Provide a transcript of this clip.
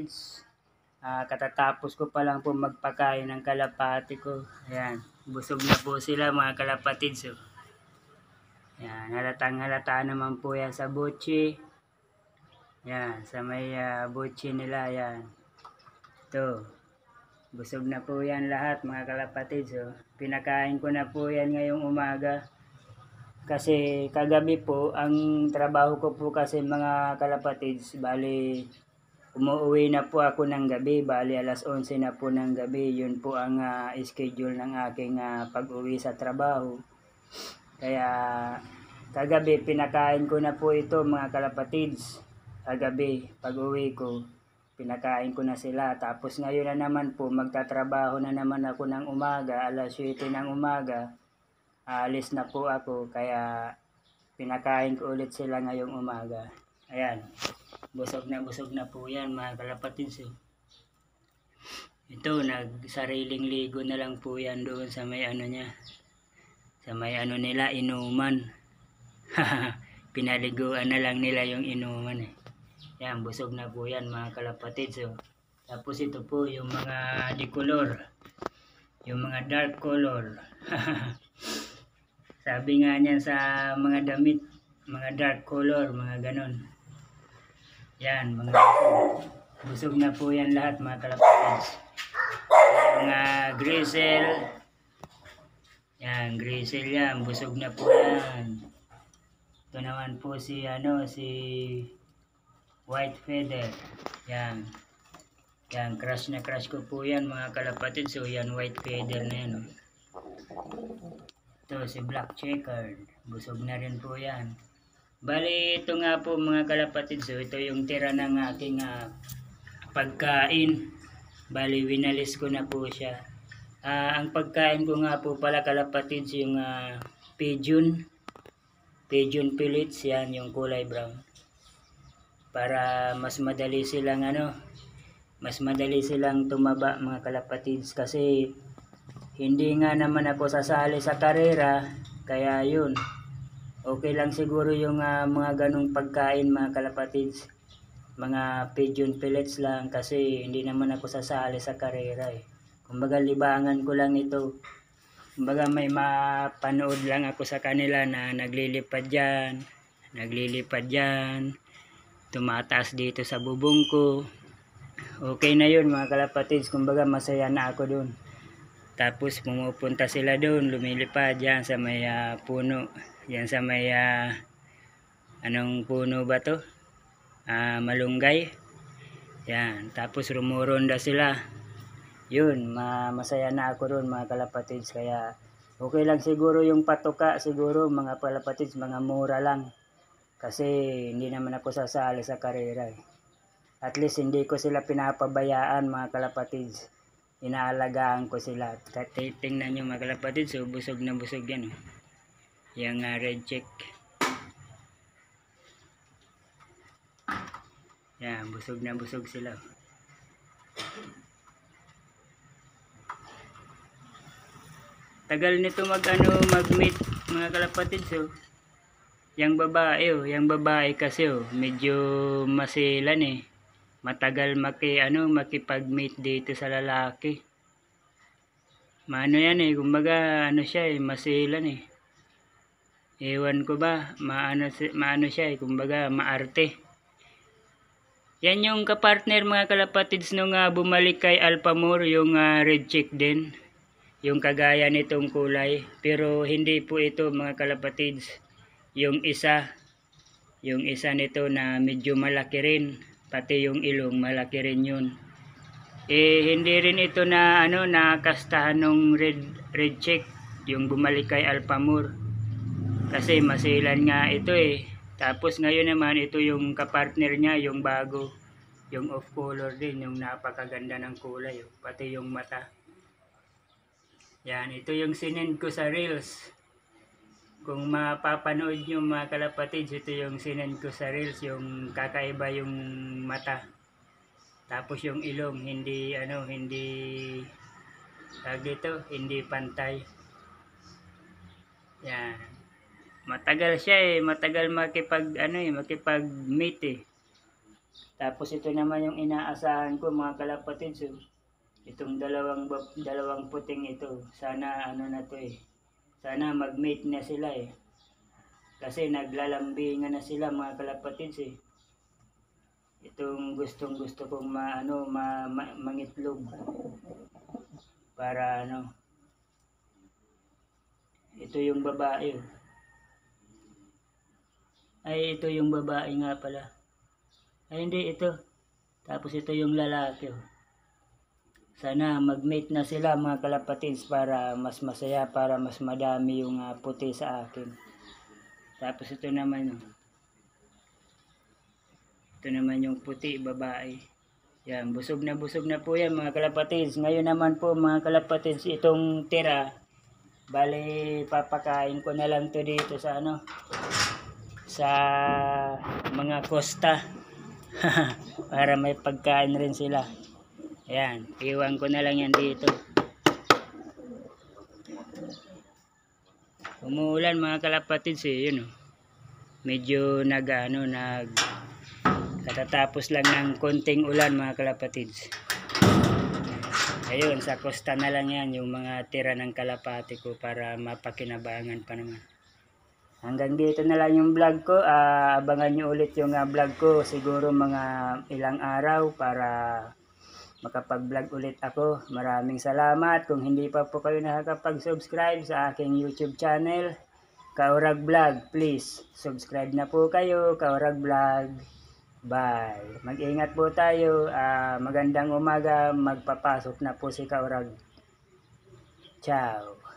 kalapatids. Katatapos ko pa lang po magpakain ng kalapati ko. Ayan, busog na po sila mga kalapatids. Oh. Ayan, halatang halata naman po yan sa butchi. Ayan, sa may butchi nila. Ayan. Ito, busog na po yan lahat mga kalapatids. Oh. Pinakain ko na po yan ngayong umaga. Kasi kagabi po, ang trabaho ko po kasi mga kalapatids, bali umuwi na po ako ng gabi, bali alas 11 na po ng gabi. Yun po ang schedule ng aking pag-uwi sa trabaho. Kaya kagabi pinakain ko na po ito mga kalapatids. Kagabi pag-uwi ko, pinakain ko na sila. Tapos ngayon na naman po, magtatrabaho na naman ako ng umaga, alas 7 ng umaga. Alis na po ako, kaya pinakain ko ulit sila ngayong umaga. Ayan, busog na po yan mga kalapatids. Ito, nagsariling ligo na lang po yan doon sa may ano niya, sa may ano nila, inuman. Pinaliguan na lang nila yung inuman eh. Yan, busog na po yan mga kalapatids. Tapos ito po yung mga decolor, yung mga dark color. Sabi nga niyan sa mga damit, mga dark color, mga ganon. Yan, mga busog na po yan lahat mga kalapatids. Mga grizzle, yan, grizzle yan, busog na po yan. Ito naman po si white feather. Yan. Yan, crush na crush ko po yan mga kalapatids. So yan, white feather na yan. Ito si black checkered, busog na rin po yan. Bali ito nga po mga kalapatids, ito yung tira ng aking pagkain. Bali winalis ko na po siya. Ang pagkain ko nga po pala kalapatids, yung pigeon pellets, yan yung kulay brown. Para mas madali silang tumaba mga kalapatids, kasi hindi nga naman ako sasali sa karera, kaya yun, okay lang siguro yung mga ganong pagkain mga kalapatids, mga pigeon pellets lang, kasi hindi naman ako sasali sa karera eh. Kumbaga libangan ko lang ito, kumbaga may mapanood lang ako sa kanila na naglilipad dyan, tumataas dito sa bubong ko. Okay na yun mga kalapatids, kumbaga masaya na ako dun. Tapos pumupunta sila doon, lumilipad yan sa may puno. Yan sa may anong puno ba to? Malunggay. Yan, tapos rumuronda sila. Yun, masaya na ako doon mga kalapatids. Kaya okay lang siguro yung patuka, siguro mga kalapatids, mga mura lang. Kasi hindi naman ako sasali sa karera eh. At least hindi ko sila pinapabayaan mga kalapatids. Inaalagaan ko sila. Tingnan nyo mga kalapatids, so busog na busog yan. Yung red check. Yan, busog na busog sila. Tagal nito mag-meet mga kalapatids. So, yung babae kasi medyo masilan eh. Matagal makipag-meet dito sa lalaki. Maano yan eh, kumbaga siya eh, masilan eh. Ewan ko ba, maano siya eh, kumbaga maarte. Yan yung kapartner mga kalapatids nung bumalik kay Alphamore, yung red check din. Yung kagaya nitong kulay. Pero hindi po ito mga kalapatids. Yung isa nito na medyo malaki rin. Pati yung ilong malaki rin yun. Hindi rin ito na nakastahan ng red check, yung bumalik kay Alphamore. Kasi masilan nga ito eh. Tapos ngayon naman ito yung kapartner niya, yung bago, yung off color din, yung napakaganda ng kulay, pati yung mata. Yan, ito yung sinend ko sa Reels. Kung mapapanood nyo mga kalapatids, ito yung sinend ko sa Reels, yung kakaiba yung mata. Tapos yung ilong, hindi hindi pantay. Yan. Matagal siya eh, matagal makipag-meet eh. Tapos ito naman yung inaasahan ko mga kalapatids. Oh. Itong dalawang puting ito. Sana ano na to eh. Sana mag-mate na sila eh. Kasi naglalambingan na sila mga kalapatids eh. Itong gustong gusto kong mangitlog. Para ano. Ito yung babae oh. Ay ito yung babae nga pala. Ay hindi ito. Tapos ito yung lalaki oh. Sana mag-mate na sila mga kalapatids para mas masaya, para mas madami yung puti sa akin. Tapos ito naman oh. Ito naman yung puti, babae. Yan, busog na po yan mga kalapatids. Ngayon naman po mga kalapatids, itong tira, bali papakain ko na lang to dito sa ano, sa mga kosta. Para may pagkain rin sila. Ayan, iwan ko na lang yan dito. Umuulan mga kalapatids eh, yun oh. Medyo katatapos lang ng konting ulan mga kalapatids. Ayun, sa kosta na lang yan yung mga tira ng kalapati ko para mapakinabangan pa naman. Hanggang dito na lang yung vlog ko. Abangan nyo ulit yung vlog ko siguro mga ilang araw para makapag-vlog ulit ako. Maraming salamat. Kung hindi pa po kayo nakakapag-subscribe sa aking YouTube channel, Kaurag Vlog, please subscribe na po kayo, Kaurag Vlog. Bye. Mag-ingat po tayo. Magandang umaga. Magpapasok na po si Kaurag. Ciao.